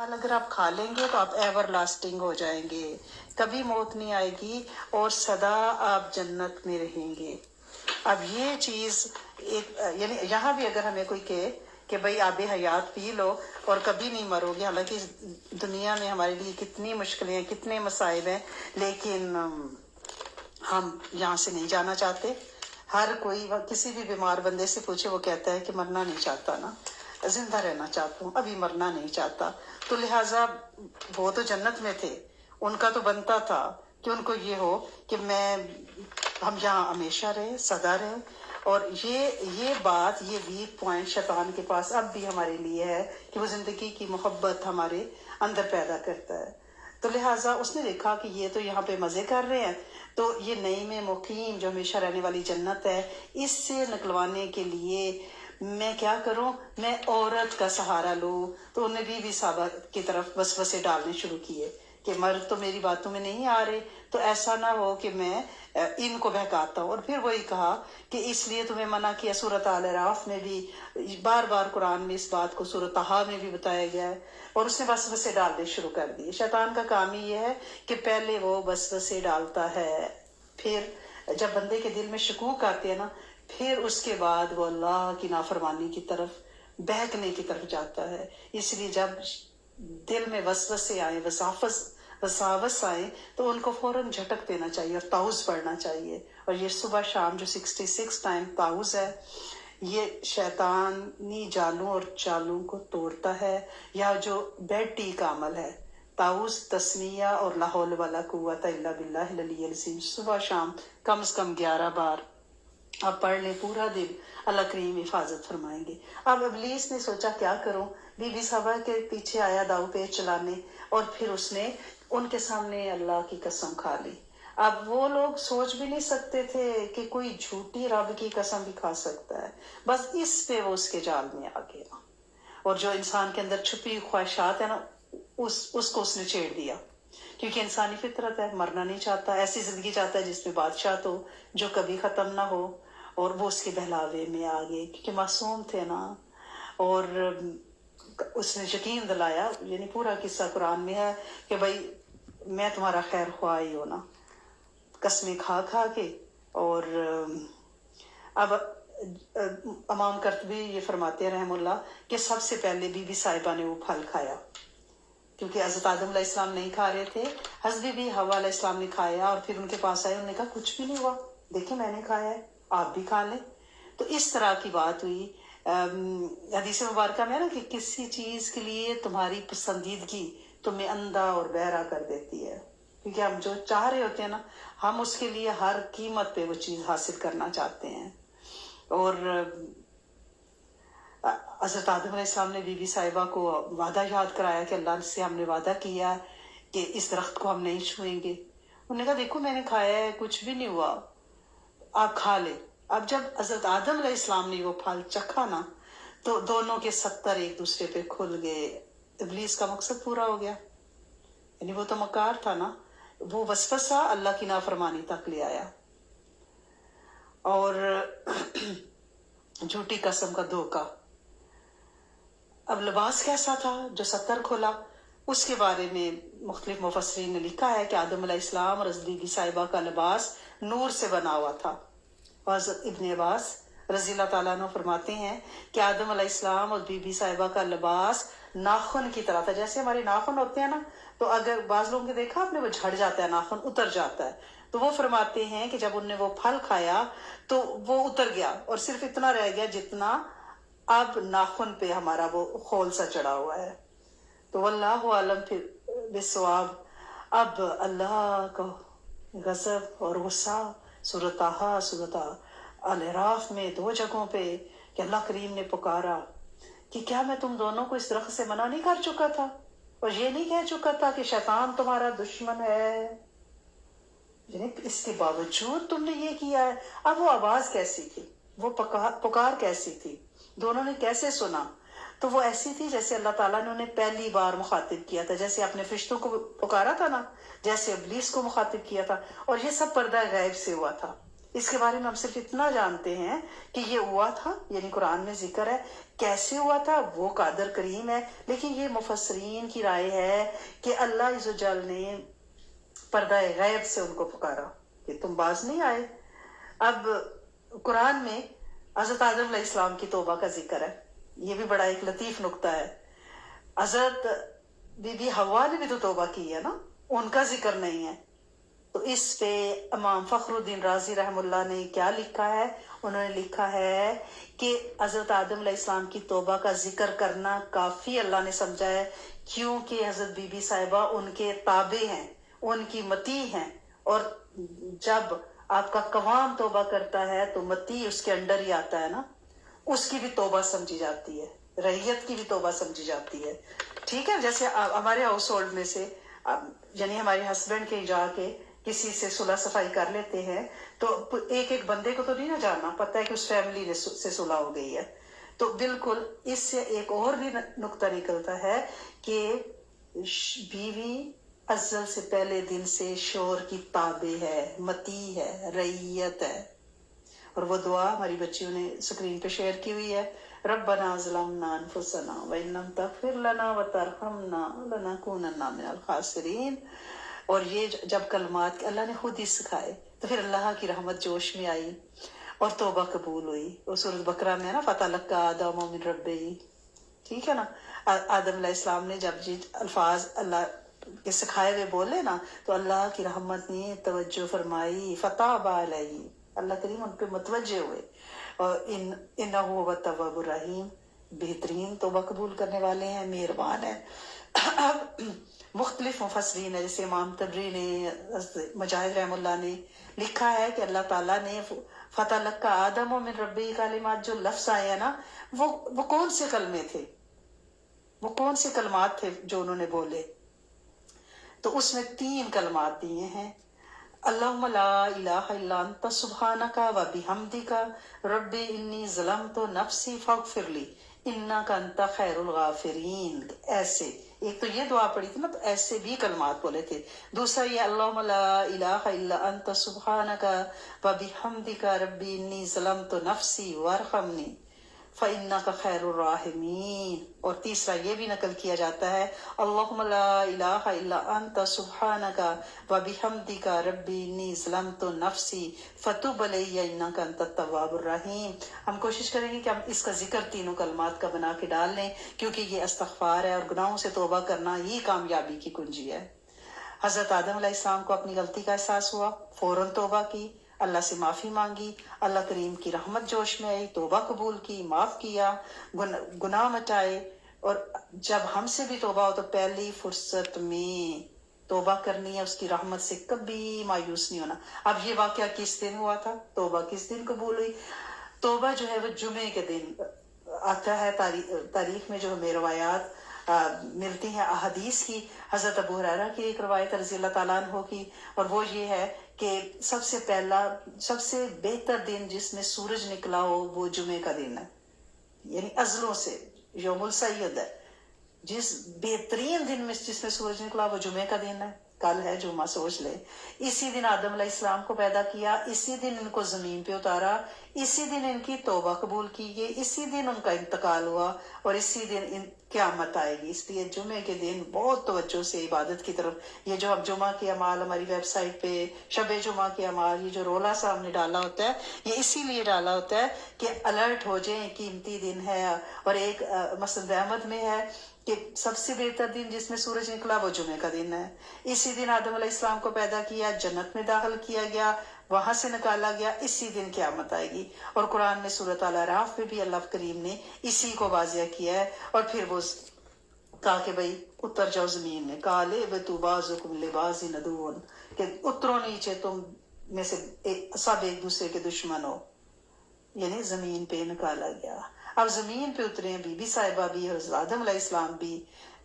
پھل اگر آپ کھا لیں گے تو آپ ایور لاسٹنگ ہو جائیں گے، کبھی موت نہیں آئے گی اور سدا آپ جنت میں رہیں گے۔ اب یہ چیز یعنی یہاں بھی اگر ہمیں کوئی کہے کہ بھائی آب حیات پی لو اور کبھی نہیں مرو گے، حالانکہ دنیا میں ہمارے لیے کتنی مشکلیں ہیں، کتنے مصائب ہیں، لیکن ہم یہاں سے نہیں جانا چاہتے۔ ہر کوئی کسی بھی بیمار بندے سے پوچھے وہ کہتا ہے کہ مرنا نہیں چاہتا نا، زندہ رہنا چاہتا ہوں، ابھی مرنا نہیں چاہتا۔ تو لہٰذا وہ تو جنت میں تھے، ان کا تو بنتا تھا کہ ان کو یہ ہو کہ ہم یہاں ہمیشہ رہے، سدا رہے۔ اور یہ بات، یہ ویک پوائنٹ شیطان کے پاس اب بھی ہمارے لیے ہے کہ وہ زندگی کی محبت ہمارے اندر پیدا کرتا ہے۔ تو لہٰذا اس نے دیکھا کہ یہ تو یہاں پہ مزے کر رہے ہیں، تو یہ نئی میں مقیم جو ہمیشہ رہنے والی جنت ہے، اس سے نکلوانے کے لیے میں کیا کروں، میں عورت کا سہارا لوں۔ تو انہوں نے بیوی صاحبہ کی طرف وسوسے ڈالنے شروع کیے کہ مرد تو میری باتوں میں نہیں آ رہے، تو ایسا نہ ہو کہ میں ان کو بہکاتا ہوں۔ اور پھر وہی کہا کہ اس لیے تمہیں منع کیا، سورۃ آل اعراف میں بھی بار بار قرآن میں اس بات کو، سورۃ طٰہٰ میں بھی بتایا گیا ہے۔ اور اس نے وسوسے ڈالنے شروع کر دیے۔ شیطان کا کام ہی یہ ہے کہ پہلے وہ وسوسے ڈالتا ہے، پھر جب بندے کے دل میں شکوک آتے ہیں نا، پھر اس کے بعد وہ اللہ کی نافرمانی کی طرف، بہکنے کی طرف جاتا ہے۔ اس لیے جب دل میں وسوسے آئیں، وساوس آئیں، تو ان کو فوراً جھٹک دینا چاہیے اور تعوذ پڑھنا چاہیے۔ اور یہ صبح شام جو 66 ٹائم تعوذ ہے، یہ شیطانی جالوں اور چالوں کو توڑتا ہے، یا جو بیڈ ٹی کا عمل ہے، تعوذ، تسمیہ اور لا حول ولا قوت الا باللہ العلی العظیم، صبح شام کم از کم 11 بار آپ پڑھ لیں، پورا دن اللہ کریم حفاظت فرمائیں گے۔ اب ابلیس نے سوچا کیا کروں، بی بی صاحبہ کے پیچھے آیا داؤ پیچ چلانے، اور پھر اس نے ان کے سامنے اللہ کی قسم کھا لی۔ اب وہ لوگ سوچ بھی نہیں سکتے تھے کہ کوئی جھوٹی رب کی قسم بھی کھا سکتا ہے، بس اس پہ وہ اس کے جال میں آ گیا، اور جو انسان کے اندر چھپی خواہشات ہیں نا، اس کو اس نے چھیڑ دیا، کیونکہ انسانی فطرت ہے، مرنا نہیں چاہتا، ایسی زندگی چاہتا ہے جس میں بادشاہت ہو، جو کبھی ختم نہ ہو۔ اور وہ اس کے بہلاوے میں آ گئے، کیونکہ معصوم تھے نا، اور اس نے یقین دلایا، یعنی پورا قصہ قرآن میں ہے کہ بھائی میں تمہارا خیر خواہ ہی ہوں نا، قسمیں کھا کھا کے۔ اور اب امام قرطبی یہ فرماتے ہیں رحم اللہ کہ سب سے پہلے بی بی صاحبہ نے وہ پھل کھایا، کیونکہ حضرت آدم علیہ السلام نہیں کھا رہے تھے، حضرت بھی حوا علیہ السلام نے کھایا، اور پھر ان کے پاس آئے، انہوں نے کہا کچھ بھی نہیں ہوا، دیکھیں میں نے کھایا ہے، آپ بھی کھا لیں۔ تو اس طرح کی بات ہوئی۔ حدیث مبارکہ میں نا کہ کسی چیز کے لیے تمہاری پسندیدگی تمہیں اندھا اور بہرا کر دیتی ہے، کیونکہ ہم جو چاہ رہے ہوتے ہیں نا، ہم اس کے لیے ہر قیمت پہ وہ چیز حاصل کرنا چاہتے ہیں۔ اور حضرت آدم علیہ السلام نے بی بی صاحبہ کو وعدہ یاد کرایا کہ اللہ سے ہم نے وعدہ کیا کہ اس درخت کو ہم نہیں چھوئیں گے۔ انہوں نے کہا دیکھو میں نے کھایا ہے، کچھ بھی نہیں ہوا، آپ کھا لیں۔ اب جب حضرت آدم علیہ السلام نے وہ پھل چکھا نا، تو دونوں کے 70 ایک دوسرے پہ کھل گئے۔ ابلیس کا مقصد پورا ہو گیا، یعنی وہ تو مکار تھا نا، وہ وسوسہ اللہ کی نافرمانی تک لے آیا، اور جھوٹی قسم کا دھوکہ۔ اب لباس کیسا تھا جو 70 کھولا، اس کے بارے میں مختلف مفسرین نے لکھا ہے کہ آدم علیہ السلام اور بی بی صاحبہ کا لباس نور سے بنا ہوا تھا۔ حضرت ابن عباس رضی اللہ تعالیٰ عنہ فرماتے ہیں کہ آدم علیہ السلام اور بی بی صاحبہ کا لباس ناخن کی طرح تھا، جیسے ہمارے ناخن ہوتے ہیں نا، تو اگر بعض لوگوں نے دیکھا آپ نے، وہ جھڑ جاتا ہے، ناخن اتر جاتا ہے، تو وہ فرماتے ہیں کہ جب انہوں نے وہ پھل کھایا تو وہ اتر گیا، اور صرف اتنا رہ گیا جتنا اب ناخن پہ ہمارا وہ خول سا چڑھا ہوا ہے۔ تو واللہ عالم پھر بالصواب۔ اب اللہ کا غضب اور غصہ سورۃ طٰہٰ، سورۃ الاعراف میں 2 جگہوں پہ کہ اللہ کریم نے پکارا کہ کیا میں تم دونوں کو اس درخت سے منع نہیں کر چکا تھا، اور یہ نہیں کہہ چکا تھا کہ شیطان تمہارا دشمن ہے، یعنی اس کے باوجود تم نے یہ کیا ہے۔ اب وہ آواز کیسی تھی، وہ پکار کیسی تھی، دونوں نے کیسے سنا؟ تو وہ ایسی تھی جیسے اللہ تعالیٰ نے انہیں پہلی بار مخاطب کیا تھا، جیسے اپنے فرشتوں کو پکارا تھا نا، جیسے ابلیس کو مخاطب کیا تھا، اور یہ سب پردہ غیب سے ہوا تھا۔ اس کے بارے میں ہم صرف اتنا جانتے ہیں کہ یہ ہوا تھا، یعنی قرآن میں ذکر ہے، کیسے ہوا تھا وہ قادر کریم ہے، لیکن یہ مفسرین کی رائے ہے کہ اللہ عز و جل نے پردہ غیب سے ان کو پکارا کہ تم باز نہیں آئے۔ اب قرآن میں حضرت آدم علیہ السلام کی توبہ کا ذکر ہے، یہ بھی بڑا ایک لطیف نقطہ ہے۔ حضرت بی بی حوا نے بھی تو توبہ کی ہے نا، ان کا ذکر نہیں ہے۔ تو اس پہ امام فخر الدین رازی رحم اللہ نے کیا لکھا ہے؟ انہوں نے لکھا ہے کہ حضرت آدم علیہ السلام کی توبہ کا ذکر کرنا کافی اللہ نے سمجھا ہے، کیونکہ حضرت بی بی صاحبہ ان کے تابع ہیں، ان کی متی ہیں، اور جب آپ کا قوام توبہ کرتا ہے تو متی اس کے انڈر ہی آتا ہے نا، اس کی بھی توبہ سمجھی جاتی ہے، رعیت کی بھی توبہ سمجھی جاتی ہے۔ ٹھیک ہے، جیسے ہمارے ہاؤس ہولڈ میں سے یعنی ہمارے ہسبینڈ کے جا کے کسی سے صلح صفائی کر لیتے ہیں تو ایک ایک بندے کو تو نہیں نہ جاننا، پتہ ہے کہ اس فیملی سے صلح ہو گئی ہے۔ تو بالکل اس سے ایک اور بھی نقطہ نکلتا ہے کہ بیوی ازل سے پہلے دن سے شوہر کی تابع ہے، متی ہے، رعیت ہے۔ اور وہ دعا ہماری بچیوں نے اسکرین پہ شیئر کی ہوئی ہے، ربنا ظلمنا انفسنا وان لم تغفر لنا وترحمنا لنکونن من الخاسرین۔ اور یہ جب کلمات اللہ نے خود ہی سکھائے تو پھر اللہ کی رحمت جوش میں آئی اور توبہ قبول ہوئی۔ اور سورۃ بقرہ میں ہے نا، فتلقی آدم من ربہ، ٹھیک ہے نا، آدم علیہ السلام نے جب یہ الفاظ اللہ کے سکھائے ہوئے بولے نا تو اللہ کی رحمت نے توجہ فرمائی، فتاب علیہ، اللہ کریم ان پہ متوجہ ہوئے، اور انہ هو التواب الرحیم، بہترین توبہ قبول کرنے والے ہیں، مہربان ہیں۔ اب مختلف مفسرین ہے، جیسے امام تبری نے، مجاہد رحم اللہ نے لکھا ہے کہ اللہ تعالیٰ نے فتلقی آدم من ربہ کلمات، جو لفظ آئے ہیں نا، وہ کون سے کلمے تھے، وہ کون سے کلمات تھے جو انہوں نے بولے؟ تو اس میں 3 کلمات دیے ہیں، اللہم لا الہ الا انت سبحانک و بحمدک رب انی ظلمت نفسی فاغفر لی انک انت خیر الغافرین۔ ایسے ایک تو یہ دعا پڑھی تھی نا، تو ایسے بھی کلمات بولے تھے۔ دوسرا یہ اللہم لا الہ الا انت سبحانک و بحمدک رب انی ظلمت نفسی وارحمنی فإنک خیر الراحمین۔ اور تیسرا یہ بھی نقل کیا جاتا ہے، اللہم لا الہ الا انت سبحانک و بحمدک ربی انی ظلمت نفسی فتب علی انک انت التواب الرحیم۔ ہم کوشش کریں گے کہ ہم اس کا ذکر 3 کلمات کا بنا کے ڈال لیں، کیونکہ یہ استغفار ہے اور گناہوں سے توبہ کرنا ہی کامیابی کی کنجی ہے۔ حضرت آدم علیہ السلام کو اپنی غلطی کا احساس ہوا، فوراً توبہ کی، اللہ سے معافی مانگی، اللہ کریم کی رحمت جوش میں آئی، توبہ قبول کی، معاف کیا، گناہ مٹائے۔ اور جب ہم سے بھی توبہ ہو تو پہلی فرصت میں توبہ کرنی ہے، اس کی رحمت سے کبھی مایوس نہیں ہونا۔ اب یہ واقعہ کس دن ہوا تھا؟ توبہ کس دن قبول ہوئی؟ توبہ جو ہے وہ جمعے کے دن آتا ہے، تاریخ میں جو ہمیں روایات ملتی ہیں احادیث کی۔ حضرت ابو ہریرہ کی ایک روایت رضی اللہ تعالیٰ عنہ کی، اور وہ یہ ہے کہ سب سے پہلا، سب سے بہتر دن جس میں سورج نکلا ہو وہ جمعے کا دن ہے، یعنی ازلوں سے یوم السید ہے۔ جس بہترین دن میں جس میں سورج نکلا وہ جمعے کا دن ہے، کل ہے جمعہ، سوچ لے۔ اسی دن آدم علیہ السلام کو پیدا کیا، اسی دن ان کو زمین پہ اتارا، اسی دن ان کی توبہ قبول کی گئی، اسی دن ان کا انتقال ہوا، اور اسی دن قیامت آئے گی۔ اس لیے جمعے کے دن بہت توجہ سے عبادت کی طرف، یہ جو ہم جمعہ کے اعمال ہماری ویب سائٹ پہ شب جمعہ کے اعمال، یہ جو رولا سا ہم نے ڈالا ہوتا ہے، یہ اسی لیے ڈالا ہوتا ہے کہ الرٹ ہو جائیں، قیمتی دن ہے۔ اور ایک مسند احمد میں ہے کہ سب سے بہتر دن جس میں سورج نکلا وہ جمعے کا دن ہے۔ اسی دن آدم علیہ السلام کو پیدا کیا، جنت میں داخل کیا گیا، وہاں سے نکالا گیا، اسی دن قیامت آئے گی۔ اور قرآن میں سورۃ الاعراف میں بھی اللہ کریم نے اسی کو واضح کیا ہے۔ اور پھر وہ کہا کہ بھئی اتر جاؤ زمین میں، قال اہبطوا بعضکم لبعض عدو، کہ اترو نیچے، تم میں سے سب ایک دوسرے کے دشمن ہو، یعنی زمین پہ نکالا گیا۔ اب زمین پہ اترے بی بی صاحبہ بھی، حضرت آدم علیہ السلام بھی،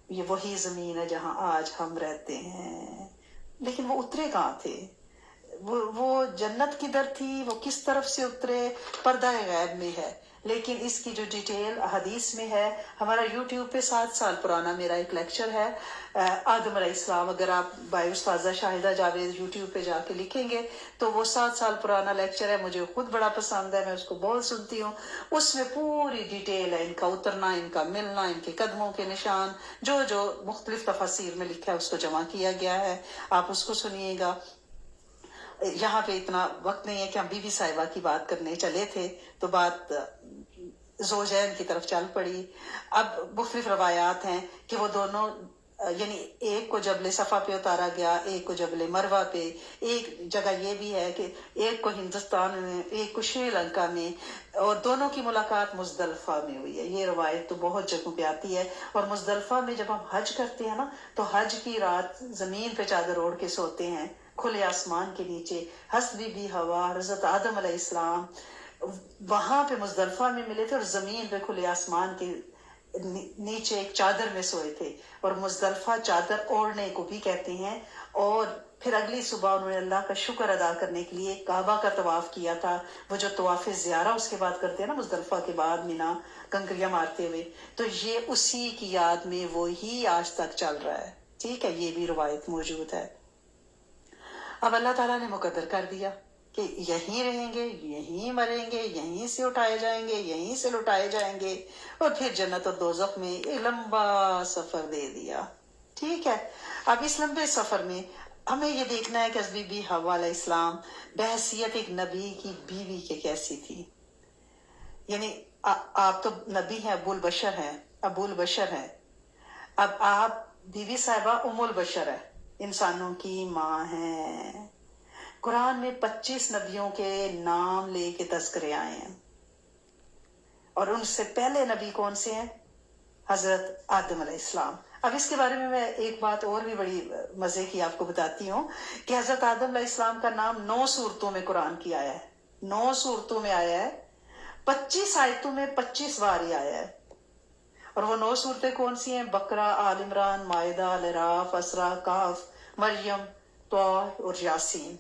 یہ وہی زمین ہے جہاں آج ہم رہتے ہیں۔ لیکن وہ اترے کہاں تھے؟ وہ جنت کدھر تھی؟ وہ کس طرف سے اترے؟ پردہ غیب میں ہے۔ لیکن اس کی جو ڈیٹیل حدیث میں ہے، ہمارا یوٹیوب پہ 7 سال پرانا میرا ایک لیکچر ہے آدم علیہ السلام، اگر آپ بائی استاذہ شاہدہ جاوید یوٹیوب پہ جا کے لکھیں گے تو وہ 7 سال پرانا لیکچر ہے، مجھے خود بڑا پسند ہے، میں اس کو بہت سنتی ہوں۔ اس میں پوری ڈیٹیل ہے ان کا اترنا، ان کا ملنا، ان کے قدموں کے نشان، جو جو مختلف تفاسیر میں لکھا ہے اس کو جمع کیا گیا ہے، آپ اس کو سنیے گا۔ یہاں پہ اتنا وقت نہیں ہے کہ ہم بی بی صاحبہ کی بات کرنے چلے تھے تو بات زوجین کی طرف چل پڑی۔ اب مختلف روایات ہیں کہ وہ دونوں یعنی ایک کو جبل صفا پہ اتارا گیا، ایک کو جبل مروہ پہ، ایک جگہ یہ بھی ہے کہ ایک کو ہندوستان میں، ایک کو شری لنکا میں، اور دونوں کی ملاقات مزدلفہ میں ہوئی ہے۔ یہ روایت تو بہت جگہوں پہ آتی ہے۔ اور مزدلفہ میں جب ہم حج کرتے ہیں نا تو حج کی رات زمین پہ چادر اوڑھ کے سوتے ہیں کھلے آسمان کے نیچے۔ حضرت بی بی حوا، حضرت آدم علیہ السلام وہاں پہ مزدلفہ میں ملے تھے اور زمین پہ کھلے آسمان کے نیچے ایک چادر میں سوئے تھے، اور مزدلفہ چادر اوڑھنے کو بھی کہتے ہیں۔ اور پھر اگلی صبح انہوں نے اللہ کا شکر ادا کرنے کے لیے کعبہ کا طواف کیا تھا، وہ جو طواف زیارہ اس کے بعد کرتے ہیں نا مزدلفہ کے بعد مینا کنکریاں مارتے ہوئے، تو یہ اسی کی یاد میں وہی آج تک چل رہا ہے۔ ٹھیک ہے، یہ بھی روایت موجود ہے۔ اب اللہ تعالیٰ نے مقدر کر دیا کہ یہیں رہیں گے، یہیں مریں گے، یہیں سے اٹھائے جائیں گے، یہیں سے لٹائے جائیں گے، اور پھر جنت اور دوزخ میں ایک لمبا سفر دے دیا۔ ٹھیک ہے، اب اس لمبے سفر میں ہمیں یہ دیکھنا ہے کہ بی بی حوا علیہ السلام بحیثیت ایک نبی کی بیوی کے کیسی تھی۔ یعنی آپ تو نبی ہیں، ابو البشر ہیں، اب آپ بی بی صاحبہ ام البشر ہے، انسانوں کی ماں ہیں۔ قرآن میں 25 نبیوں کے نام لے کے تذکرے آئے ہیں، اور ان سے پہلے نبی کون سے ہیں؟ حضرت آدم علیہ السلام۔ اب اس کے بارے میں ایک بات اور بھی بڑی مزے کی آپ کو بتاتی ہوں کہ حضرت آدم علیہ السلام کا نام 9 صورتوں میں قرآن کی آیا ہے، 9 صورتوں میں آیا ہے، 25 آیتوں میں 25 بار ہی آیا ہے۔ اور وہ 9 صورتیں کون سی ہیں؟ بقرہ، آل عمران، مائدہ، الاعراف، اسراء، کہف، مریم، طہ اور یاسین۔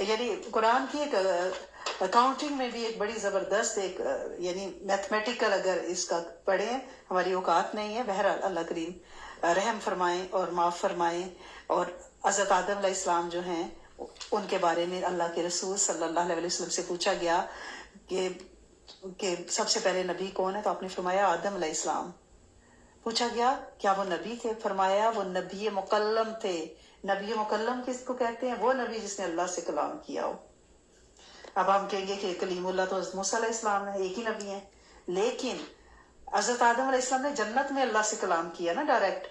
یعنی قرآن کی ایک اکاؤنٹنگ میں بھی ایک بڑی زبردست ایک یعنی میتھمیٹیکل اگر اس کا پڑھیں، ہماری اوقات نہیں ہے، بہرحال اللہ کریم رحم فرمائیں اور معاف فرمائیں۔ اور حضرت آدم علیہ السلام جو ہیں ان کے بارے میں اللہ کے رسول صلی اللہ علیہ وسلم سے پوچھا گیا کہ سب سے پہلے نبی کون ہے، تو آپ نے فرمایا آدم علیہ السلام۔ پوچھا گیا کیا وہ نبی تھے، فرمایا وہ نبی مکلم تھے۔ نبی مکلم کس کو کہتے ہیں؟ وہ نبی جس نے اللہ سے کلام کیا ہو۔ اب ہم کہیں گے کہ کلیم اللہ تو حضرت موسیٰ علیہ السلام ہے، ایک ہی نبی ہیں، لیکن حضرت آدم علیہ السلام نے جنت میں اللہ سے کلام کیا نا ڈائریکٹ،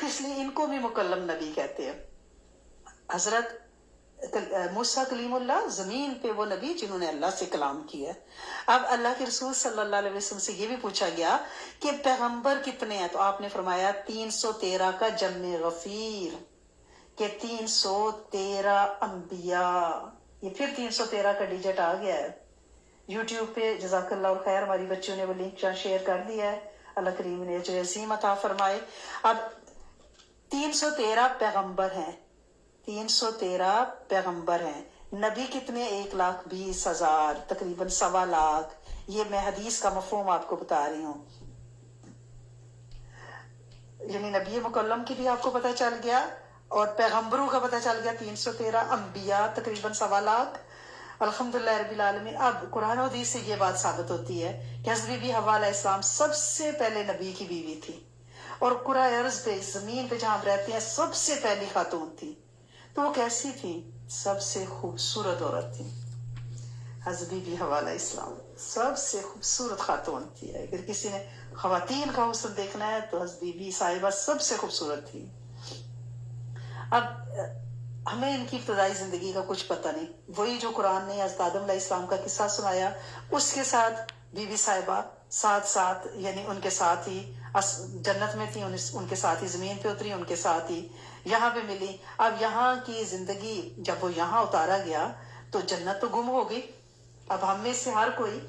اس لیے ان کو بھی مکلم نبی کہتے ہیں۔ حضرت موسیٰ کلیم اللہ زمین پہ وہ نبی جنہوں نے اللہ سے کلام کیا۔ اب اللہ کے رسول صلی اللہ علیہ وسلم سے یہ بھی پوچھا گیا کہ پیغمبر کتنے ہیں، تو آپ نے فرمایا 313 کا جمع غفیر، کہ 313 انبیاء، یہ پھر 313 کا ڈیجٹ آ گیا ہے یوٹیوب پہ۔ جزاک اللہ خیر، ہماری بچیوں نے وہ لنک شیئر کر دیا ہے، اللہ کریم نے جو عظیم عطا فرمائے۔ اب 313 پیغمبر ہیں، 313 پیغمبر ہیں، نبی کتنے؟ 1,20,000، تقریباً 1.25 لاکھ۔ یہ میں حدیث کا مفہوم آپ کو بتا رہی ہوں، یعنی نبی مکلم کی بھی آپ کو پتہ چل گیا اور پیغمبروں کا پتہ چل گیا 313، انبیاء تقریباً 1.25 لاکھ۔ الحمدللہ رب العالمین۔ اب قرآن و حدیث سے یہ بات ثابت ہوتی ہے کہ حضرت بی بی حوا علیہ السلام سب سے پہلے نبی کی بیوی تھی، اور کرۂ ارض پہ، زمین پہ جہاں ہم رہتے ہیں، سب سے پہلی خاتون تھی۔ تو وہ کیسی تھی؟ سب سے خوبصورت عورت تھی حضرت بی بی حوا علیہ السلام، سب سے خوبصورت خاتون تھی۔ اگر کسی نے خواتین کا حسن دیکھنا ہے تو حضرت بی بی صاحبہ سب سے خوبصورت تھی۔ اب ہمیں ان کی ابتدائی زندگی کا کچھ پتہ نہیں، وہی جو قرآن نے حضرت آدم علیہ السلام کا قصہ سنایا، اس کے ساتھ بی بی صاحبہ ساتھ یعنی ان کے ساتھ ہی جنت میں تھی، ان کے ساتھ ہی زمین پہ اتری، ان کے ساتھ ہی یہاں پہ ملی۔ اب یہاں کی زندگی جب وہ یہاں اتارا گیا تو جنت تو گم ہو گئی۔ اب ہم میں سے ہر کوئی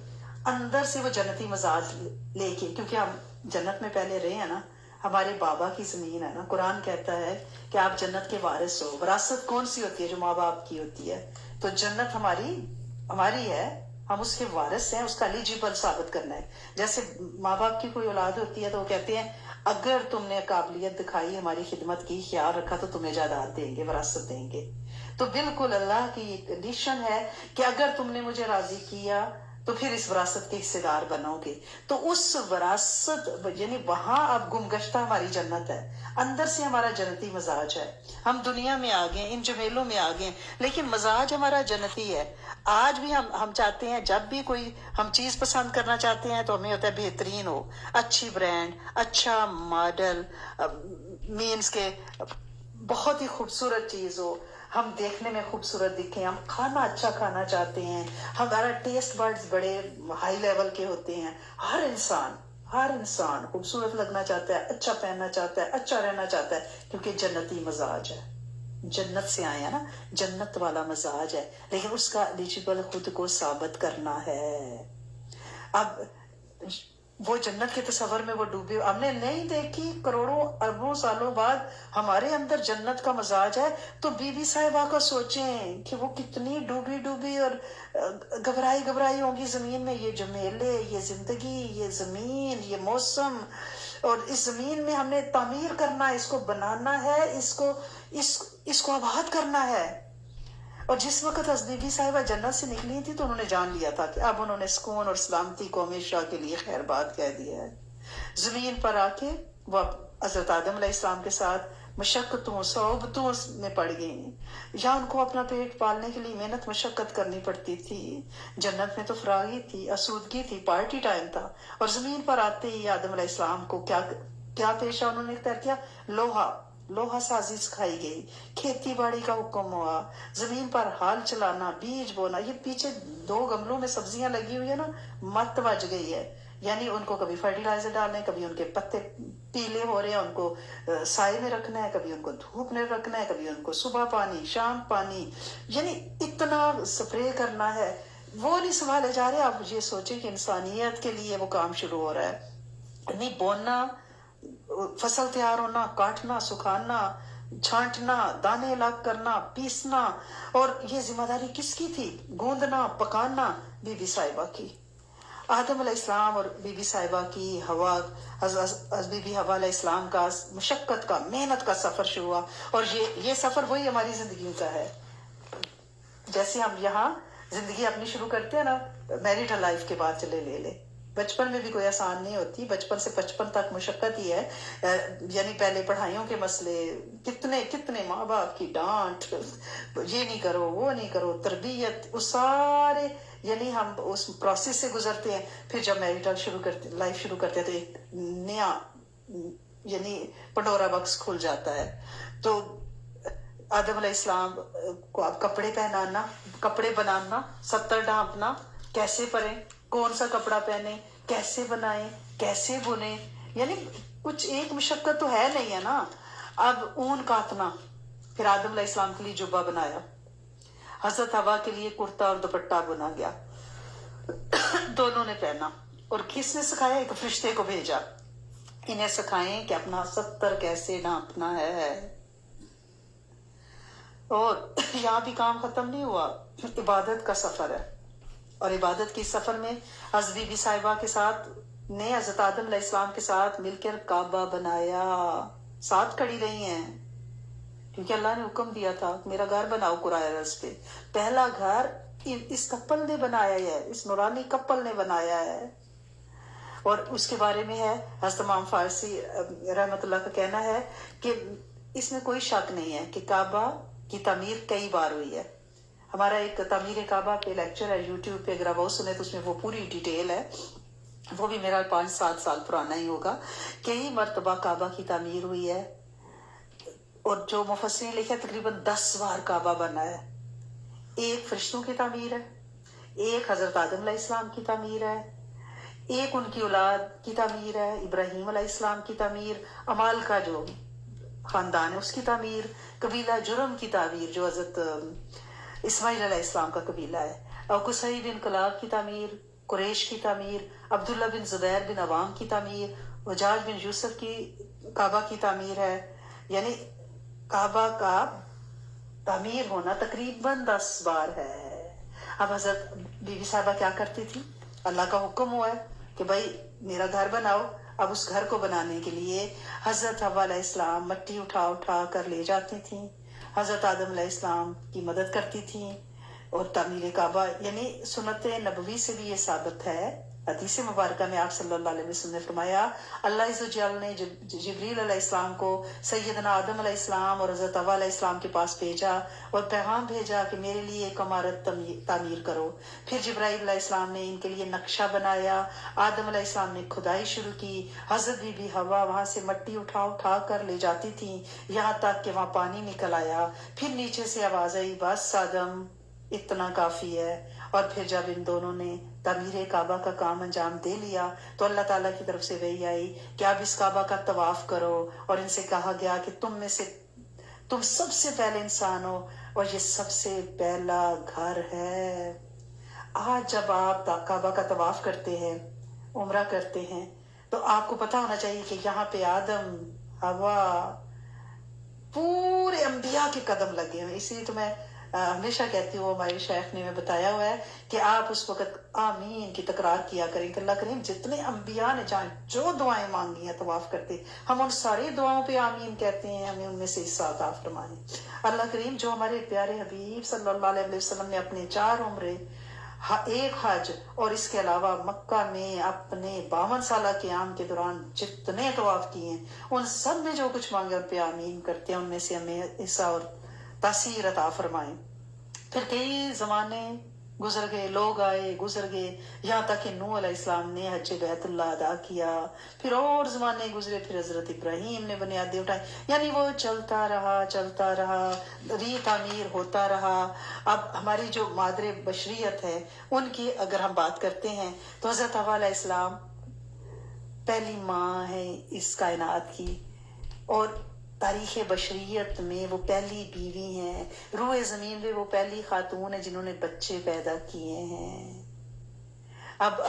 اندر سے وہ جنتی مزاج لے کے، کیونکہ ہم جنت میں پہلے رہے ہیں نا، ہمارے بابا کی زمین ہے نا، قرآن کہتا ہے کہ آپ جنت کے وارث ہو۔ وراثت کون سی ہوتی ہے؟ جو ماں باپ کی ہوتی ہے۔ تو جنت ہماری ہے، हम उसके वारिस हैं, उसका एलिजिबल साबित करना है। जैसे माँ बाप की कोई औलाद होती है तो वो कहते हैं अगर तुमने काबिलियत दिखाई, हमारी खिदमत की, ख्याल रखा तो तुम्हें जायदाद देंगे, विरासत देंगे। तो बिल्कुल अल्लाह की एक कंडीशन है कि अगर तुमने मुझे राजी किया तो फिर इस विरासत के हिस्सेदार बनोगे। तो उस विरासत यानी वहां अब गुमगश्ता हमारी जन्नत है, अंदर से हमारा जन्नती मजाज है। हम दुनिया में आ गए, इन जमेलों में आ गए, लेकिन मजाज हमारा जन्नती है। आज भी हम चाहते हैं, जब भी कोई हम चीज पसंद करना चाहते हैं तो हमें होता है बेहतरीन हो, अच्छी ब्रांड, अच्छा मॉडल, मीन्स के बहुत ही खूबसूरत चीज हो, हम देखने में खूबसूरत दिखें, हम खाना अच्छा खाना चाहते हैं, हमारा टेस्ट बर्ड्स बड़े हाई लेवल के होते हैं। हर इंसान खूबसूरत लगना चाहता है, अच्छा पहनना चाहता है, अच्छा रहना चाहता है, क्योंकि जन्नती मजाज है, जन्नत से आए हैं ना, जन्नत वाला मजाज है। लेकिन उसका एलिजिबल खुद को साबित करना है। अब वो जन्नत के तस्वर में वो डूबे, हमने नहीं देखी, करोड़ों अरबों सालों बाद हमारे अंदर जन्नत का मजाज है। तो बीबी साहिबा का सोचें कि वो कितनी डूबी डूबी और घबराई घबराई होंगी जमीन में। ये जमेले, ये जिंदगी, ये जमीन, ये मौसम, और इस जमीन में हमने तामीर करना है, इसको बनाना है, इसको आबाद करना है। और जिस वक्त बीबी साहिबा जन्नत से निकली थी तो उन्होंने जान लिया था कि अब उन्होंने सुकून और सलामती को हमेशा के लिए खैर बात कह दिया है। जमीन पर आके वो हजरत आदम अलैहिस्सलाम के साथ मशक्कतों सौबतों में पड़ गई। या उनको अपना पेट पालने के लिए मेहनत मशक्कत करनी पड़ती थी। जन्नत में तो फरागी थी, आसूदगी थी, पार्टी टाइम था। और जमीन पर आते ही आदम अलैहिस्सलाम को क्या पेशा उन्होंने इख्तियार किया? लोहा साजी सिखाई गई, खेती बाड़ी का हुक्म हुआ, जमीन पर हाल चलाना, बीज बोना। ये पीछे 2 गमलों में सब्जियां लगी हुई है ना, मत बज गई है। यानी उनको कभी फर्टिलाइजर डालना है, कभी उनके पत्ते पीले हो रहे हैं, उनको साए में रखना है, कभी उनको धूप में रखना है, कभी उनको सुबह पानी, शाम पानी, यानी इतना स्प्रे करना है। वो नहीं संभाले जा रहे। आप ये सोचे कि इंसानियत के लिए वो काम शुरू हो रहा है। नहीं बोना, फसल तैयार होना, काटना, सुखाना, छांटना, दाने अलग करना, पीसना, और ये जिम्मेदारी किसकी थी? गूंदना, पकाना बीबी साहिबा की। आदम अलैहिस्सलाम और बीबी साहिबा की बीबी हवा अलैहिस्सलाम का मशक्कत का, मेहनत का सफर शुरू हुआ। और ये सफर वही हमारी जिंदगी का है। जैसे हम यहाँ जिंदगी अपनी शुरू करते हैं ना, मैरिटल लाइफ के बाद चले ले बचपन में भी कोई आसान नहीं होती। बचपन से 55 तक मुशक्कत ही है। यानी पहले पढ़ाइयों के मसले, कितने माँ बाप की डांट, ये नहीं करो, वो नहीं करो, तरबियत, वो सारे, यानी हम उस प्रोसेस से गुजरते हैं। फिर जब मैरिटल लाइफ शुरू करते हैं तो एक नया यानी पंडोरा बॉक्स खुल जाता है। तो आदम अलैहिस्सलाम को अब कपड़े पहनाना, कपड़े बनाना, 70 ढांपना, कैसे परें, कौन सा कपड़ा पहने, कैसे बनाए, कैसे बुने, यानी कुछ एक मुशक्कत तो है नहीं है ना। अब ऊन काटना, फिर आदम अलैहिस्सलाम के लिए जुब्बा बनाया, हजरत हवा के लिए कुर्ता और दुपट्टा बुना गया, दोनों ने पहना। और किसने सिखाया? एक फरिश्ते को भेजा, इन्हें सिखाएं कि अपना 70 कैसे नापना है। और यहाँ भी काम खत्म नहीं हुआ, इबादत का सफर है। और इबादत की सफर में हज़रत बीबी साहिबा के साथ ने हजरत आदम अलैहिस्सलाम के साथ मिलकर काबा बनाया। साथ खड़ी रही हैं क्योंकि अल्लाह ने हुक्म दिया था मेरा घर बनाओ कुराया रज़ पे। पहला घर इस कपल ने बनाया है, इस नूरानी कपल ने बनाया है। और उसके बारे में है हज़रत इमाम फारसी रहमतुल्लाह का कहना है कि इसमें कोई शक नहीं है कि काबा की तामीर कई बार हुई है। हमारा एक तामीर काबा पे लेक्चर है यूट्यूब पे, अगर आप वो सुने तो उसमें वो पूरी डिटेल है। वो भी मेरा 5-7 साल पुराना ही होगा। कई मरतबा काबा की तामीर हुई है। और जो मुफस्सिरीन लिखे तकरीबन 10 बार काबा बना है। एक फरिश्तों की तामीर है, एक हजरत आदम अलैहिस्सलाम की तामीर है, एक उनकी औलाद की तामीर है, इब्राहिम अलैहिस्सलाम की तामीर, अमाल का जो खानदान है उसकी तामीर, कबीला जुर्म की तामीर जो हजरत इस्माइल अलैहिस्सलाम का कबीला है, और कुसै बिन कलाब की तामीर, कुरैश की तामीर, अब्दुल्ला बिन जुबैर बिन अवाम की तामीर, वजाज बिन यूसुफ की काबा की तामीर है। यानी काबा का तामीर होना तकरीबन 10 बार है। अब हजरत बीवी साहबा क्या करती थी, अल्लाह का हुक्म हुआ है कि भाई मेरा घर बनाओ। अब उस घर को बनाने के लिए हजरत हव्वा अलैहिस्सलाम मट्टी उठा उठा कर ले जाती थी, हजरत आदम अलैहिस्सलाम की मदद करती थी। और तामीर काबा यानी सुन्नत नबवी से भी ये साबित है, हदीस मुबारक में आप सल्लल्लाहु अलैहि वसल्लम ने फरमाया, अल्लाह इज़्ज़ वजल ने जिब्रील अलैहिस्सलाम को सैयदना आदम अलैहिस्सलाम और हज़रत हव्वा अलैहिस्सलाम के पास भेजा और पैगाम भेजा कि मेरे लिए एक इमारत तामीर करो। फिर जिब्राइल अलैहिस्सलाम ने इनके लिए नक्शा बनाया, आदम अलैहिस्सलाम ने खुदाई शुरू की, हज़रत बीबी हव्वा वहां से मट्टी उठा उठा कर ले जाती थी, यहाँ तक कि वहां पानी निकल आया। फिर नीचे से आवाज आई, बस आदम इतना काफी है। और फिर जब इन दोनों ने तामीर काबा का काम अंजाम दे लिया तो अल्लाह ताला की तरफ से वही आई कि आप इस काबा का तवाफ करो। और इनसे कहा गया कि तुम सबसे पहले इंसान हो और ये सबसे पहला घर है। आज जब आप काबा का तवाफ करते हैं, उम्रा करते हैं, तो आपको पता होना चाहिए कि यहाँ पे आदम हवा पूरे अंबिया के कदम लगे हुए। इसलिए तो मैं हमेशा कहती हूँ, हमारे शेख ने बताया हुआ है कि आप उस वक्त आमीन की तकरार किया करें कि अल्लाह करीम जितने अंबिया ने जहाँ जो दुआएं मांगी हैं तवाफ करते, हम उन सारी दुआओं पे आमीन कहते हैं, हमें उनमें से हिस्सा अता फरमाए। अल्लाह करीम जो हमारे प्यारे हबीब सल्लल्लाहु अलैहि वसल्लम ने अपने 4 उम्रे, एक हज और इसके अलावा मक्का में अपने 52 साल के आम के दौरान जितने तवाफ किए हैं, उन सब में जो कुछ मांगे उन पे आमीन करते हैं, उनमें से हमें हिस्सा और तासीर अता फरमाए। फिर कई जमाने गुजर गए, लोग आए गुजर गए, यहाँ तक कि नूह अलैहिस्सलाम ने हज बैतुल्लाह अदा किया। फिर और जमाने गुजरे, फिर हजरत इब्राहीम ने बुनियादें उठाई, यानी वो चलता रहा, री तामीर होता रहा। अब हमारी जो मादरे बशरियत है उनकी अगर हम बात करते हैं तो हजरत हव्वा अलैहिस्सलाम पहली माँ है इस कायनात की, और तारीख बशरियत में वो पहली बीवी हैं, रूए जमीन पे वो पहली खातून है जिन्होंने बच्चे पैदा किए हैं। अब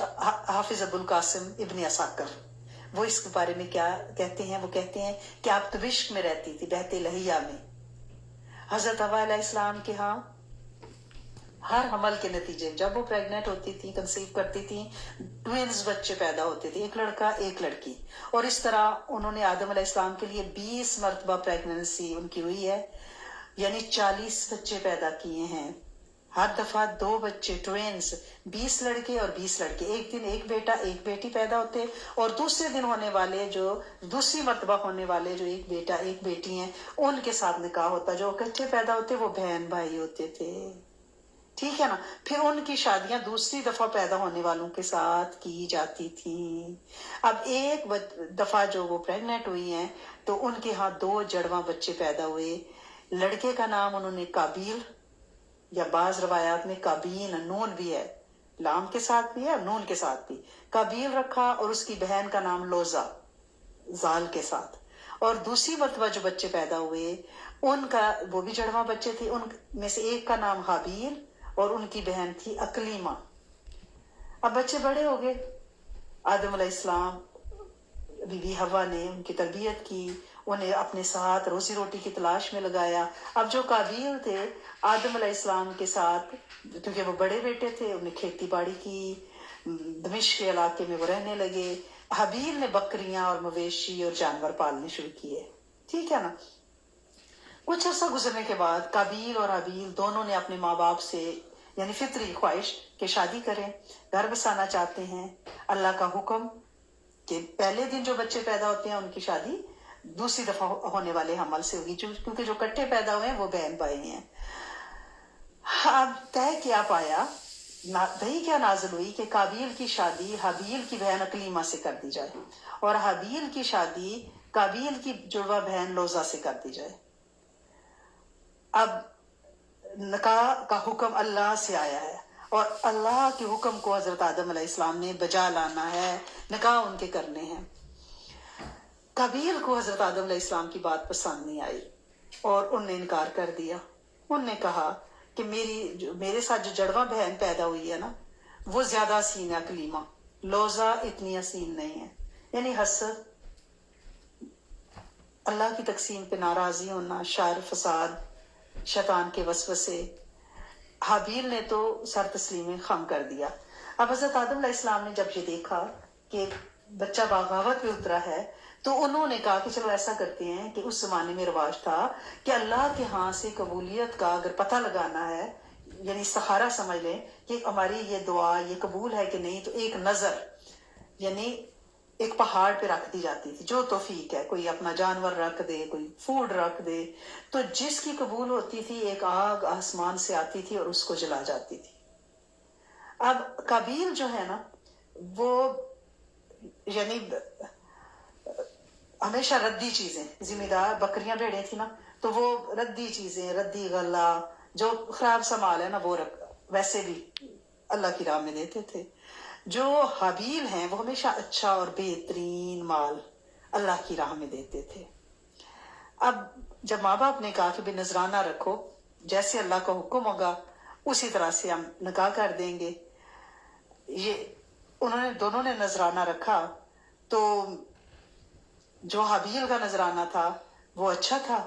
हाफिज अबुल कासिम इब्न असाकर वो इसके बारे में क्या कहते हैं, वो कहते हैं कि आप तबिश्क में रहती थी, बहते लहिया में। हजरत हव्वा अलैहिस्सलाम के यहाँ हर हमल के नतीजे जब वो प्रेग्नेंट होती थी, कंसीव करती थी, ट्विंस बच्चे पैदा होते थे, एक लड़का एक लड़की। और इस तरह उन्होंने आदम अलैहिस्सलाम के लिए 20 मरतबा प्रेगनेंसी उनकी हुई है, यानी 40 बच्चे पैदा किए हैं। हर दफा 2 बच्चे ट्विंस, 20 लड़के और 20 लड़के, एक दिन एक बेटा एक बेटी पैदा होते, और दूसरे दिन होने वाले जो दूसरी मरतबा होने वाले जो एक बेटा एक बेटी हैं उनके साथ निकाह होता, जो इकट्ठे पैदा होते वो बहन भाई होते थे, ठीक है ना। फिर उनकी शादियां दूसरी दफा पैदा होने वालों के साथ की जाती थी। अब एक दफा जो वो प्रेग्नेंट हुई हैं तो उनके यहाँ 2 जड़वा बच्चे पैदा हुए। लड़के का नाम उन्होंने काबिल, या बाज रवायात में काबीन, नून भी है, लाम के साथ भी है नून के साथ भी, काबिल रखा, और उसकी बहन का नाम लोजा, जाल के साथ। और दूसरी मरतबा जो बच्चे पैदा हुए उनका वो भी जड़वा बच्चे थे, उनमें से एक का नाम हाबील और उनकी बहन थी अकलीमा। अब बच्चे बड़े हो गए, आदम अलैहिस्सलाम, बीबी हवा ने उनकी तरबियत की, उन्हें अपने साथ रोजी रोटी की तलाश में लगाया। अब जो काबिल थे आदम अलैहिस्सलाम के साथ, क्योंकि वो बड़े बेटे थे, उन्हें खेती बाड़ी की, दमिश्क के इलाके में वो रहने लगे। हबील ने बकरियां और मवेशी और जानवर पालने शुरू किए, ठीक है ना। कुछ अर्सा गुजरने के बाद काबिल और हबील दोनों ने अपने माँ बाप से यानी फितरी ख्वाहिश के शादी करें, घर बसाना चाहते हैं। अल्लाह का हुक्म कि पहले दिन जो बच्चे पैदा होते हैं उनकी शादी दूसरी दफा होने वाले हमल से होगी, क्योंकि जो कट्टे पैदा हुए हैं वो बहन भाई हैं। अब तय क्या पाया, वही क्या नाजिल हुई कि काबिल की शादी हबील की बहन अकलीमा से कर दी जाए और हबील की शादी काबिल की जुड़वा बहन लोजा से कर दी जाए। अब निकाह का हुक्म अल्लाह से आया है और अल्लाह के हुक्म को हजरत आदम अलैहिस्सलाम ने बजा लाना है, निकाह उनके करने हैं। काबिल को हजरत आदम अलैहिस्सलाम की बात पसंद नहीं आई और उनने इनकार कर दिया। उनने कहा कि मेरे साथ जो जड़वा बहन पैदा हुई है ना वो ज्यादा हसीन है अकलीमा, लोजा इतनी हसीन नहीं है। यानी हसद, अल्लाह की तकसीम पे नाराजी होना, शर, फसाद, शैतान के वसवसे, हाबील ने तो सर तस्लीम खम कर दिया। अब हजरत आदम अलैहिस्सलाम ने जब ये देखा कि बच्चा बगावत पे उतरा है, तो उन्होंने कहा कि चलो ऐसा करते हैं कि उस जमाने में रिवाज था कि अल्लाह के यहाँ से कबूलियत का अगर पता लगाना है, यानी सहारा समझ लें कि हमारी ये दुआ ये कबूल है कि नहीं, तो एक नजर यानी एक पहाड़ पे रख दी जाती थी, जो तौफीक है, कोई अपना जानवर रख दे, कोई फूड रख दे, तो जिसकी कबूल होती थी एक आग आसमान से आती थी और उसको जला जाती थी। अब काबील जो है ना, वो यानी हमेशा रद्दी चीजें, जिम्मेदार बकरियां भेड़े थी ना, तो वो रद्दी चीजें, रद्दी गला, जो खराब सामान है ना, वो वैसे भी अल्लाह की राह में देते थे। जो हाबील हैं वो हमेशा अच्छा और बेहतरीन माल अल्लाह की राह में देते थे। अब जब माँ बाप ने कहा कि भी नजराना रखो, जैसे अल्लाह का हुक्म होगा उसी तरह से हम निकाह कर देंगे, ये उन्होंने दोनों ने नजराना रखा। तो जो हाबील का नजराना था वो अच्छा था,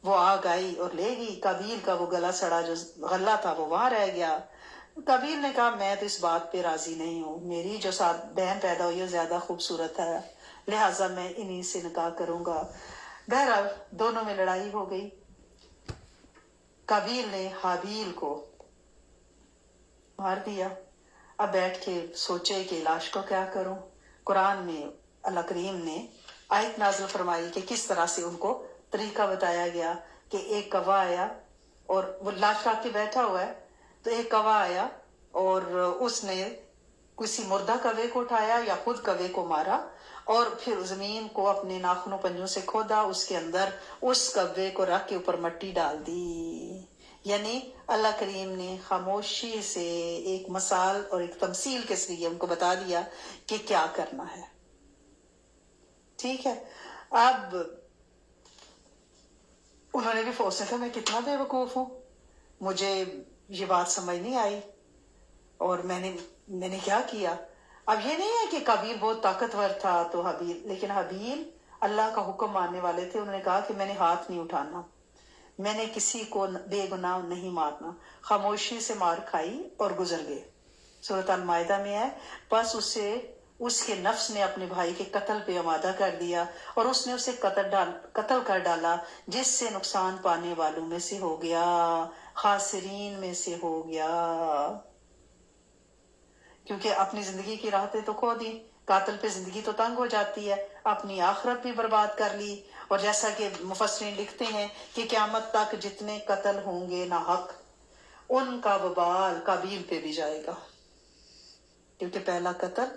वो आग आई और ले गई। काबील का वो गला सड़ा जो गला था वो वहां रह गया। कबीर ने कहा मैं तो इस बात पे राजी नहीं हूँ, मेरी जो साथ बहन पैदा हुई है ज्यादा खूबसूरत है, लिहाजा मैं इन्हीं से निकाह करूंगा। बहरहाल दोनों में लड़ाई हो गई। कबीर ने हाबील को मार दिया। अब बैठ के सोचे कि लाश को क्या करूं। कुरान में अल्लाह करीम ने आयत नाज़िल फरमाई कि किस तरह से उनको तरीका बताया गया कि एक कौवा आया और वो लाश रख के बैठा हुआ है, तो एक कौवा आया और उसने किसी मुर्दा कौवे को उठाया या खुद कौवे को मारा और फिर जमीन को अपने नाखूनों पंजों से खोदा, उसके अंदर उस कौवे को रख के ऊपर मिट्टी डाल दी। यानी अल्लाह करीम ने खामोशी से एक मसाल और एक तमसील के जरिए उनको बता दिया कि क्या करना है। ठीक है। अब उन्होंने भी सोचा था मैं कितना बेवकूफ हूं, मुझे ये बात समझ नहीं आई और मैंने क्या किया। अब ये नहीं है कि कबीर बहुत ताकतवर था तो हबील, लेकिन हबील अल्लाह का हुक्म मानने वाले थे। उन्होंने कहा कि मैंने हाथ नहीं उठाना, मैंने किसी को बेगुनाह नहीं मारना। खामोशी से मार खाई और गुजर गए। सूरत अल माइदा में है, बस उसके नफ्स ने अपने भाई के कत्ल पे आमादा कर दिया और उसने उसे कत्ल कर डाला, जिससे नुकसान पाने वालों में से हो गया, खासिरीन में से हो गया। क्योंकि अपनी जिंदगी की राहतें तो खो दी, कातिल पे जिंदगी तो तंग हो जाती है, अपनी आखिरत भी बर्बाद कर ली। और जैसा कि मुफस्सिरीन लिखते हैं कि क़यामत तक जितने कत्ल होंगे ना हक, उनका वबाल काबील पे भी जाएगा, क्योंकि पहला कत्ल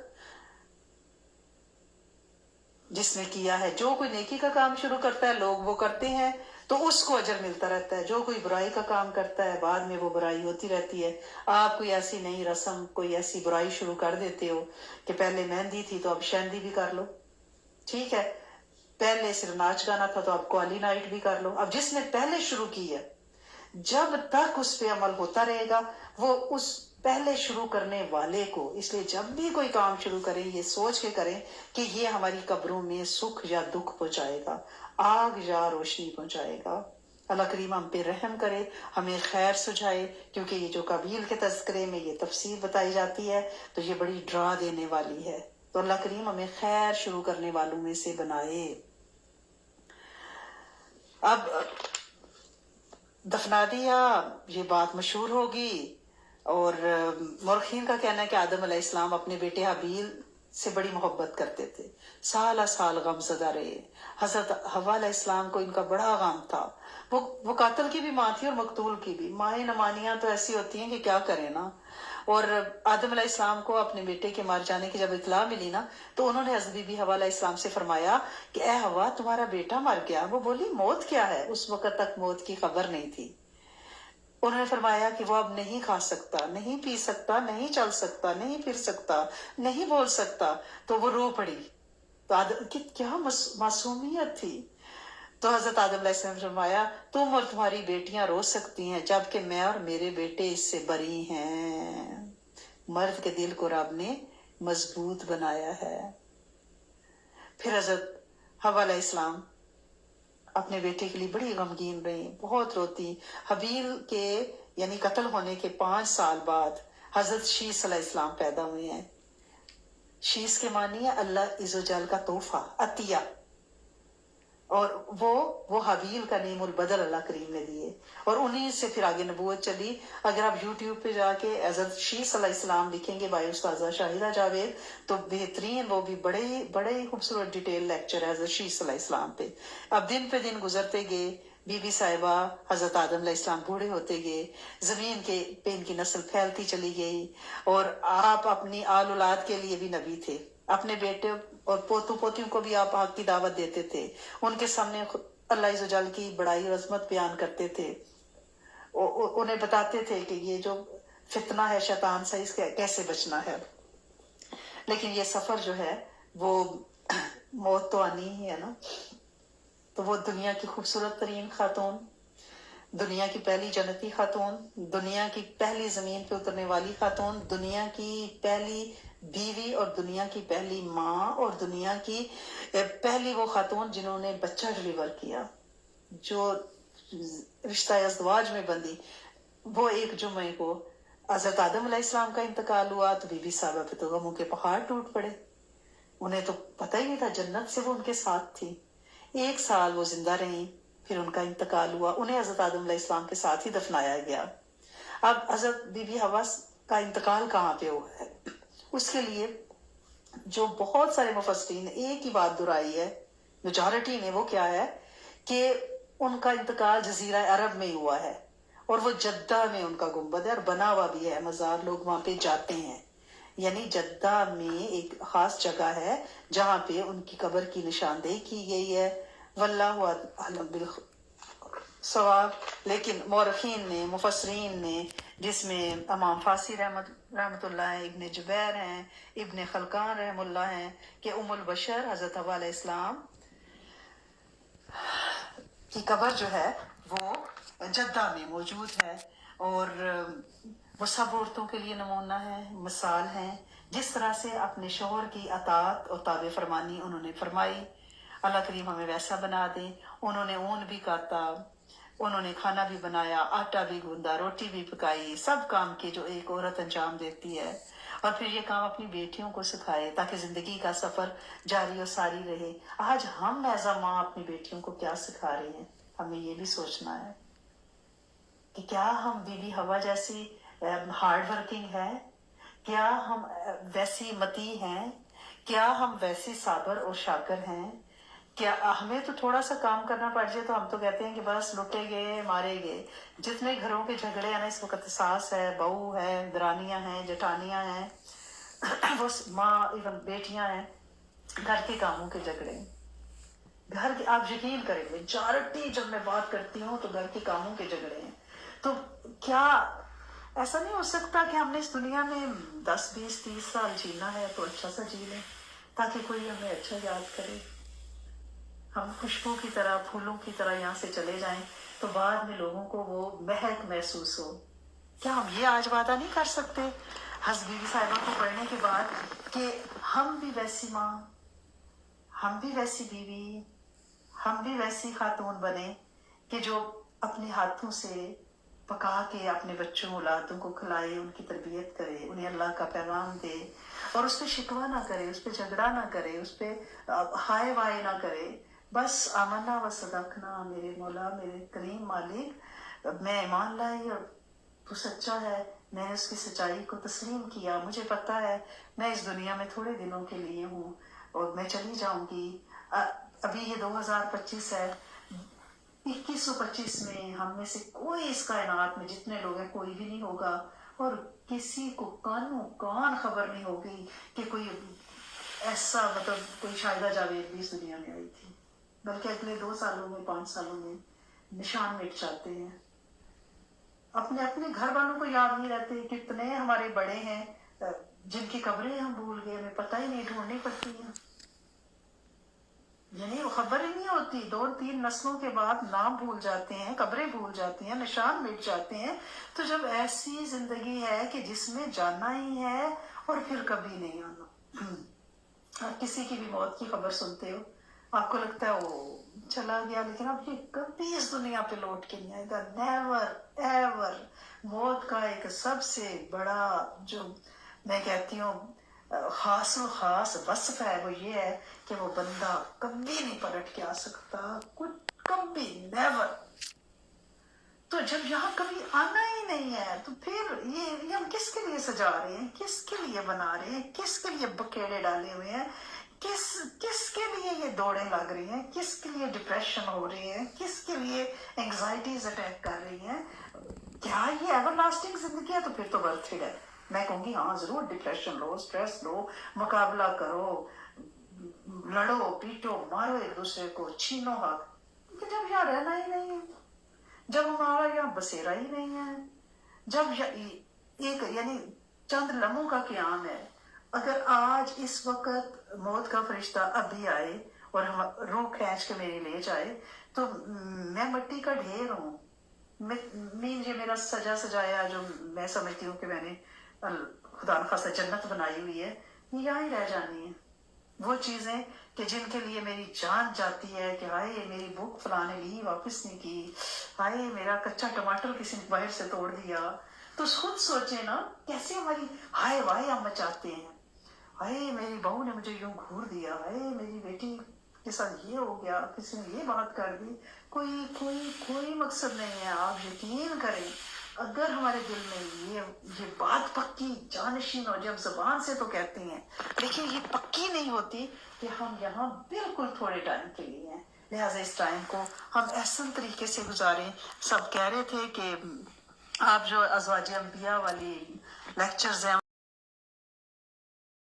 जिसने किया है। जो कोई नेकी का काम शुरू करता है, लोग वो करते हैं तो उसको अजर मिलता रहता है। जो कोई बुराई का काम करता है, बाद में वो बुराई होती रहती है। आप कोई ऐसी नई रस्म, कोई ऐसी बुराई शुरू कर देते हो कि पहले मेहंदी थी तो अब शहंदी भी कर लो, ठीक है, पहले सिर्फ नाच गाना था तो अब क्वाली नाइट भी कर लो। अब जिसने पहले शुरू की है, जब तक उस पे अमल होता रहेगा वो उस पहले शुरू करने वाले को, इसलिए जब भी कोई काम शुरू करें ये सोच के करें कि ये हमारी कब्रों में सुख या दुख पहुंचाएगा, आग या रोशनी पहुंचाएगा। अल्लाह करीम हम पे रहम करे, हमें खैर सुझाए, क्योंकि ये जो कबील के तज़किरे में ये तफसीर बताई जाती है तो ये बड़ी डरा देने वाली है। तो अल्लाह करीम हमें खैर शुरू करने वालों में से बनाए। अब दफना दिया, ये बात मशहूर होगी और मौरखीन का कहना है कि आदम अलैहिस्सलाम अपने बेटे हाबील से बड़ी मोहब्बत करते थे, साल साल गमज़दा रहे। हजरत हवा अलैहिस्सलाम को इनका बड़ा गम था। वो कातिल की भी माँ थी और मकतूल की भी। माएँ नमानियां तो ऐसी होती हैं कि क्या करें ना। और आदम अलैहिस्सलाम को अपने बेटे के मर जाने की जब इतला मिली ना, तो उन्होंने हज़रत बीबी हवा अलैहिस्सलाम से फरमाया कि ए हवा, तुम्हारा बेटा मर गया। वो बोली मौत क्या है? उस वक्त तक मौत की खबर नहीं थी। उन्होंने फरमाया कि वो अब नहीं खा सकता, नहीं पी सकता, नहीं चल सकता, नहीं फिर सकता, नहीं बोल सकता। तो वो रो पड़ी। तो क्या मासूमियत थी। तो हजरत आदम अलैहिस्सलाम ने फरमाया तुम और तुम्हारी बेटियां रो सकती हैं, जबकि मैं और मेरे बेटे इससे बरी हैं। मर्द के दिल को रब ने मजबूत बनाया है। फिर हजरत हवा अलैहिस्सलाम अपने बेटे के लिए बड़ी गमगीन रही, बहुत रोती। हबील के यानी कत्ल होने के 5 साल बाद हजरत शीस अलैहिस्सलाम पैदा हुए हैं। शीस के मानी है अल्लाह इज़्ज़ोजल का तोहफा, अतिया, और वो हबील का नेमुल बदल अल्लाह करीम ने दिए, और उन्हीं से फिर आगे नबूवत चली। अगर आप यूट्यूब पे जाके हज़रत शीस अलैहिस्सलाम लिखेंगे बाय उस्ताज़ा शाहिदा जावेद, तो बेहतरीन, वो भी बड़े बड़े खूबसूरत डिटेल लेक्चर है हज़रत शीस अलैहिस्सलाम पे। अब दिन पे दिन गुजरते गए, बीबी साहिबा हज़रत आदम अलैहिस्सलाम बूढ़े होते गए, ज़मीन के पे इनकी नस्ल फैलती चली गई, और आप अपनी आल औलाद के लिए भी नबी थे। अपने बेटे और पोतों पोतियों को भी आप हक की दावत देते थे, उनके सामने अल्लाह इज़्ज़ोजल की बड़ाई और अजमत बयान करते थे, उन्हें बताते थे कि ये जो फितना है शैतान से, इसके कैसे बचना है। लेकिन ये सफर जो है वो मौत तो आनी ही है ना। तो वो दुनिया की खूबसूरत तरीन खातून, दुनिया की पहली जन्नती खातून, दुनिया की पहली जमीन पे उतरने वाली खातून, दुनिया की पहली बीवी और दुनिया की पहली माँ, और दुनिया की पहली वो खातून जिन्होंने बच्चा डिलीवर किया, जो रिश्ता अज़वाज में बंधी। वो एक जुम्मे को हज़रत आदम अलैहिस्सलाम का इंतकाल हुआ तो बीबी साहबा पे तो गमों के पहाड़ टूट पड़े। उन्हें तो पता ही नहीं था, जन्नत से वो उनके साथ थी। 1 साल वो जिंदा रही, फिर उनका इंतकाल हुआ, उन्हें हज़रत आदम अलैहिस्सलाम के साथ ही दफनाया गया। अब हज़रत बीबी हवा का इंतकाल कहाँ पे हुआ है, उसके लिए जो बहुत सारे मुफस्सिरीन एक ही बात दुहराई है, मेजॉरिटी ने, वो क्या है कि उनका इंतकाल जजीरा अरब में ही हुआ है, और वो जद्दा में उनका गुंबद है और बना हुआ भी है मज़ार, लोग वहां पे जाते हैं। यानी जद्दा में एक खास जगह है जहां पे उनकी कब्र की निशानदेही की गई है। वल्लाहु अअलम बिल सवाब। लेकिन मौरखीन ने, मुफस्सरीन ने, जिसमें इमाम फासी रहमतुल्लाह है, इब्न जुबैर हैं, इब्न खलकान रहमुल्लाह हैं, कि उम्मुल बशर हज़रत हव्वा अलैहिस्सलाम की कब्र जो है वो जद्दा में मौजूद है, और वो सब औरतों के लिए नमूना है, मिसाल है। जिस तरह से अपने शोहर की अतात और ताबे फरमानी उन्होंने फरमाई, अल्लाह करीम हमें वैसा बना दे। उन्होंने ऊन भी काता, उन्होंने खाना भी बनाया, आटा भी गूंदा, रोटी भी पकाई, सब काम के जो एक औरत अंजाम देती है, और फिर ये काम अपनी बेटियों को सिखाए ताकि जिंदगी का सफर जारी और सारी रहे। आज हम एज अ माँ अपनी बेटियों को क्या सिखा रहे हैं, हमें ये भी सोचना है कि क्या हम बीबी हवा जैसी हार्ड वर्किंग है, क्या हम वैसी मती हैं, क्या हम वैसी साबर और शाकर हैं। क्या हमें तो थोड़ा सा काम करना पड़ जाए तो हम तो कहते हैं कि बस लुटे गए, मारे गए। जितने घरों के झगड़े हैं ना इस वक्त, सास है, बहू है, दरानियां हैं, जठानियां हैं, वो माँ, इवन बेटियां हैं, घर के कामों के झगड़े, घर के, आप यकीन करें मेजॉरिटी जब मैं बात करती हूँ तो घर के कामों के झगड़े हैं। तो क्या ऐसा नहीं हो सकता कि हमने इस दुनिया में 10, 20, 30 साल जीना है तो अच्छा सा जी लें, ताकि कोई हमें अच्छा याद करे, हम खुशबू की तरह, फूलों की तरह यहाँ से चले जाएं तो बाद में लोगों को वो महक महसूस हो। क्या हम ये आज वादा नहीं कर सकते हज़रत बीबी साहिबा को पढ़ने के बाद कि हम भी वैसी माँ, हम भी वैसी बीवी, हम भी वैसी खातून बने कि जो अपने हाथों से पका के अपने बच्चों औलादों को खिलाए, उनकी तरबियत करे, उन्हें अल्लाह का पैगाम दे, और उस पर शिकवा ना करे, उस पर झगड़ा ना करे, उस पर हाय वाय ना करे। बस आमना व सदकना, मेरे मौला, मेरे करीम मालिक, मैं ईमान लाई और तू सच्चा है, मैंने उसकी सच्चाई को तस्लीम किया। मुझे पता है मैं इस दुनिया में थोड़े दिनों के लिए हूँ और मैं चली जाऊंगी। अभी ये 2025 है, 2125 में हम में से कोई इस कायनात में जितने लोग हैं कोई भी नहीं होगा, और किसी को कानों कान खबर नहीं होगी कि कोई ऐसा, मतलब कोई शाहिदा जावेद भी इस दुनिया में आई थी। बल्कि अगले 2 सालों में, 5 सालों में निशान मिट जाते हैं। अपने अपने घर वालों को याद नहीं रहते। कितने हमारे बड़े हैं जिनकी कब्रें हम भूल गए, हमें पता ही नहीं, ढूंढनी पड़ती है, यानी वो खबर ही नहीं होती। 2-3 नस्लों के बाद नाम भूल जाते हैं, कब्रें भूल जाती हैं, निशान मिट जाते हैं। तो जब ऐसी जिंदगी है कि जिसमें जाना ही है और फिर कभी नहीं आना, किसी की भी मौत की खबर सुनते हो, आपको लगता है वो चला गया, लेकिन अब ये कभी इस दुनिया पे लौट के नहीं आएगा, नेवर एवर। मौत का एक सबसे बड़ा जो मैं कहती हूँ खास वस्फ है वो ये है कि वो बंदा कभी नहीं पलट के आ सकता, कुछ कभी, नेवर। तो जब यहाँ कभी आना ही नहीं है तो फिर ये हम किसके लिए सजा रहे हैं, किसके लिए बना रहे हैं, किसके लिए बखेड़े डाले हुए हैं, किसके लिए ये दौड़ें लग रही हैं, किसके लिए डिप्रेशन हो रही है, किसके लिए एंग्जाइटीज अटैक कर रही हैं? क्या ये एवरलास्टिंग जिंदगी है? तो फिर तो वर्थ इट है। मैं कहूँगी हाँ जरूर, डिप्रेशन लो, स्ट्रेस लो, मुकाबला करो, लड़ो पीटो मारो एक दूसरे को, छीनो हक, जब यहाँ रहना ही नहीं है, जब हमारा यहाँ बसेरा ही नहीं है, जब एक यानी चंद लम्हों का क़याम है। अगर आज इस वक्त मौत का फरिश्ता अभी आए और हम रूह खींच के मेरी ले जाए तो मैं मिट्टी का ढेर हूँ। ये मेरा सजा सजाया जो मैं समझती हूँ कि मैंने खुदा न खासा जन्नत बनाई हुई है, ये यहाँ ही रह जानी है। वो चीजें कि जिनके लिए मेरी जान जाती है कि हाय मेरी बुक फलाने ली वापस नहीं की, हाय मेरा कच्चा टमाटर किसी ने बाहर से तोड़ दिया, तो खुद सोचे ना कैसे हमारी हाय वाय हम मचाते हैं। हाय मेरी बहू ने मुझे यूं घूर दिया, हाय मेरी बेटी के साथ ये हो गया, किसी ने ये बात कर दी। कोई कोई कोई मकसद नहीं है। आप यकीन करें अगर हमारे दिल में ये बात पक्की जानशीन हो, जब जबान से तो कहते हैं लेकिन ये पक्की नहीं होती कि हम यहाँ बिल्कुल थोड़े टाइम के लिए हैं, लिहाजा इस टाइम को हम ऐसा तरीके से गुजारें। सब कह रहे थे कि आप जो अज़वाज अंबिया वाली लेक्चर्स हैं